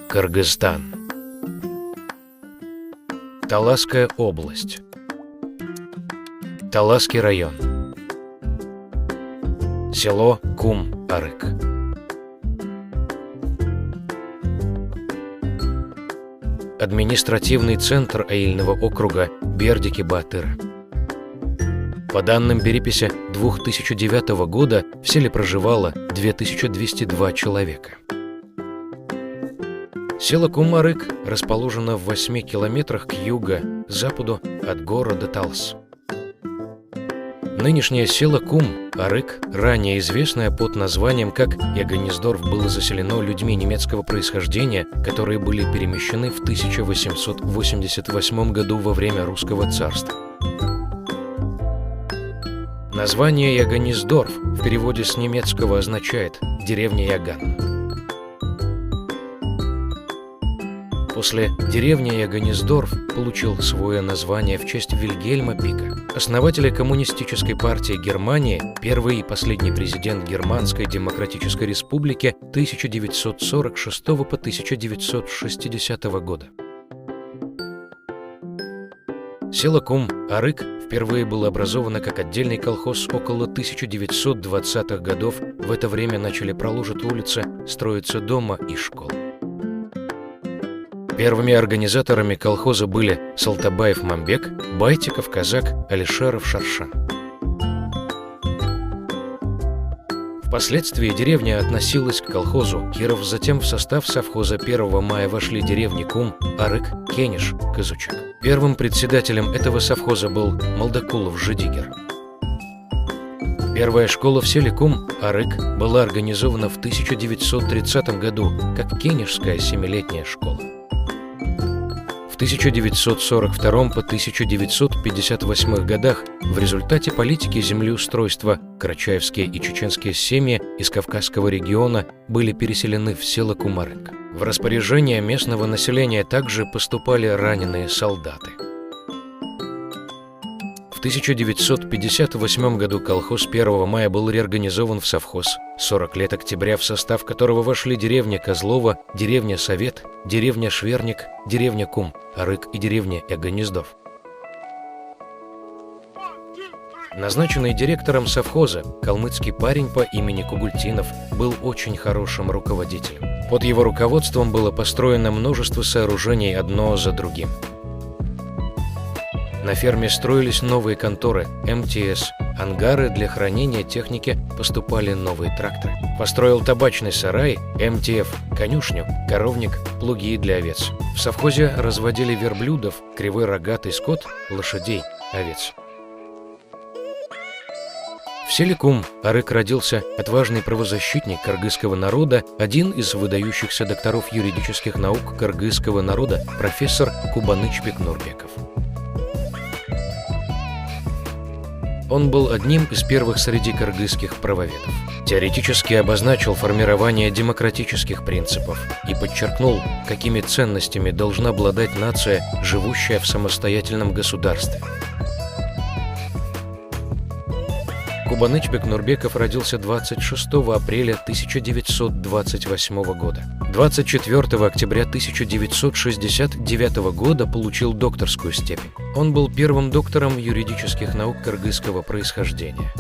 Кыргызстан. Таласская область. Таласский район. Село Кум-Арык. Административный центр Аильного округа Бердики-Батыр. По данным переписи 2009 года в селе проживало 2202 человека. Село Кум-Арык расположено в 8 километрах к юго-западу от города Талас. Нынешнее село Кум-Арык, ранее известное под названием как Ягонездорф, было заселено людьми немецкого происхождения, которые были перемещены в 1888 году во время Русского царства. Название Ягонездорф в переводе с немецкого означает «деревня Яган». После деревни Ягонездорф получил свое название в честь Вильгельма Пика, основателя Коммунистической партии Германии, первый и последний президент Германской Демократической Республики 1946 по 1960 года. Село Кум-Арык впервые было образовано как отдельный колхоз около 1920-х годов. В это время начали проложить улицы, строиться дома и школы. Первыми организаторами колхоза были Салтабаев Мамбек, Байтиков Казак, Алишеров Шаршан. Впоследствии деревня относилась к колхозу Киров, затем в состав совхоза 1 мая вошли деревни Кум-Арык, Кениш, Казучак. Первым председателем этого совхоза был Молдокулов Жидигер. Первая школа в селе Кум-Арык была организована в 1930 году как Кенишская 7-летняя школа. В 1942 по 1958 годах в результате политики землеустройства карачаевские и чеченские семьи из Кавказского региона были переселены в село Кум-Арык. В распоряжение местного населения также поступали раненые солдаты. В 1958 году колхоз 1 мая был реорганизован в совхоз 40 лет октября, в состав которого вошли деревня Козлова, деревня Совет, деревня Шверник, деревня Кум-Арык и деревня Ягонездорф. Назначенный директором совхоза калмыцкий парень по имени Кугультинов был очень хорошим руководителем. Под его руководством было построено множество сооружений одно за другим. На ферме строились новые конторы, МТС, ангары для хранения техники, поступали новые тракторы. Построил табачный сарай, МТФ, конюшню, коровник, плуги для овец. В совхозе разводили верблюдов, кривой рогатый скот, лошадей, овец. В селе Кум-Арык родился отважный правозащитник кыргызского народа, один из выдающихся докторов юридических наук кыргызского народа, профессор Кубанычбек Нурбеков. Он был одним из первых среди кыргызских правоведов. Теоретически обозначил формирование демократических принципов и подчеркнул, какими ценностями должна обладать нация, живущая в самостоятельном государстве. Кубанычбек Нурбеков родился 26 апреля 1928 года. 24 октября 1969 года получил докторскую степень. Он был первым доктором юридических наук кыргызского происхождения.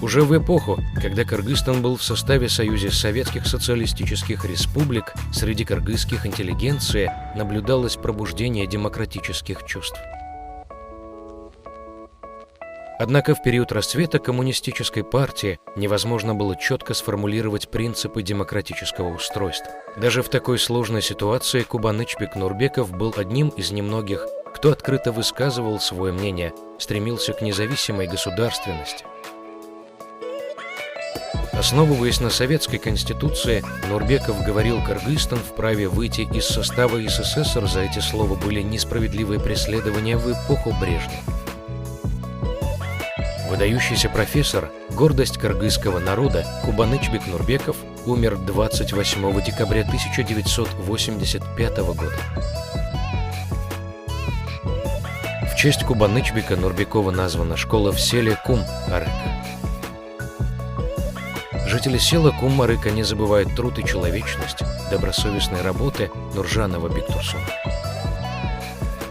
Уже в эпоху, когда Кыргызстан был в составе Союза Советских Социалистических Республик, среди кыргызских интеллигенции наблюдалось пробуждение демократических чувств. Однако в период расцвета коммунистической партии невозможно было четко сформулировать принципы демократического устройства. Даже в такой сложной ситуации Кубанычбек Нурбеков был одним из немногих, кто открыто высказывал свое мнение, стремился к независимой государственности. Основываясь на советской конституции, Нурбеков говорил: Кыргызстан вправе выйти из состава СССР. За эти слова были несправедливые преследования в эпоху Брежнева. Выдающийся профессор, гордость кыргызского народа Кубанычбек Нурбеков умер 28 декабря 1985 года. В честь Кубанычбека Нурбекова названа школа в селе Кум-Арык. Жители села Кум-Арыка не забывают труд и человечность добросовестной работы Нуржанова Бектурсуна.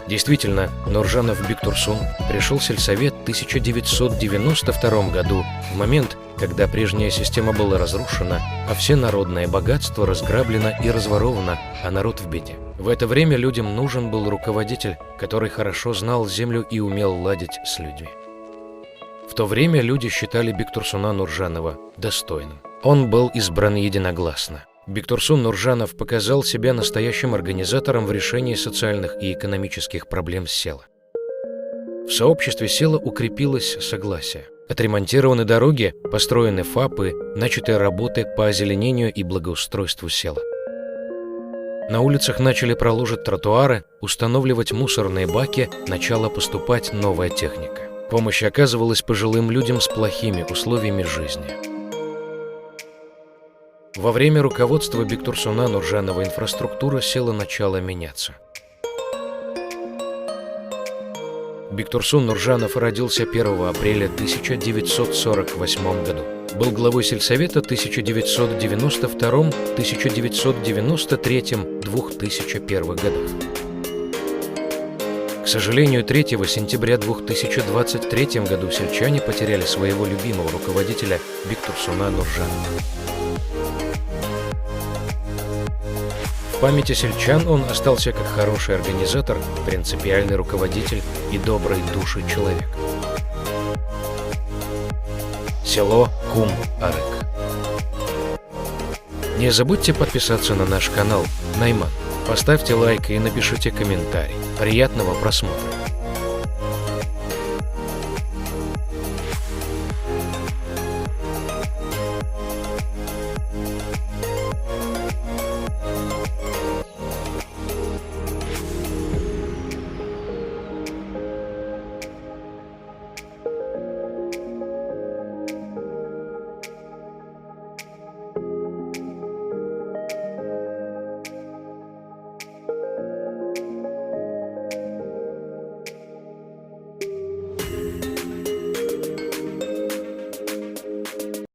Действительно, Нуржанов Бектурсун пришел в сельсовет в 1992 году, в момент, когда прежняя система была разрушена, а все народное богатство разграблено и разворовано, а народ в беде. В это время людям нужен был руководитель, который хорошо знал землю и умел ладить с людьми. В то время люди считали Бектурсуна Нуржанова достойным. Он был избран единогласно. Бектурсун Нуржанов показал себя настоящим организатором в решении социальных и экономических проблем села. В сообществе села укрепилось согласие. Отремонтированы дороги, построены ФАПы, начаты работы по озеленению и благоустройству села. На улицах начали проложить тротуары, устанавливать мусорные баки, начала поступать новая техника. Помощь оказывалась пожилым людям с плохими условиями жизни. Во время руководства Бектурсуна Нуржанова инфраструктура села начала меняться. Бектурсун Нуржанов родился 1 апреля 1948 году. Был главой сельсовета 1992, 1993, 2001 годах. К сожалению, 3 сентября 2023 году сельчане потеряли своего любимого руководителя Бектурсуна Нуржанова. В памяти сельчан он остался как хороший организатор, принципиальный руководитель и доброй души человек. Село Кум-Арык. Не забудьте подписаться на наш канал Найман. Поставьте лайк и напишите комментарий. Приятного просмотра!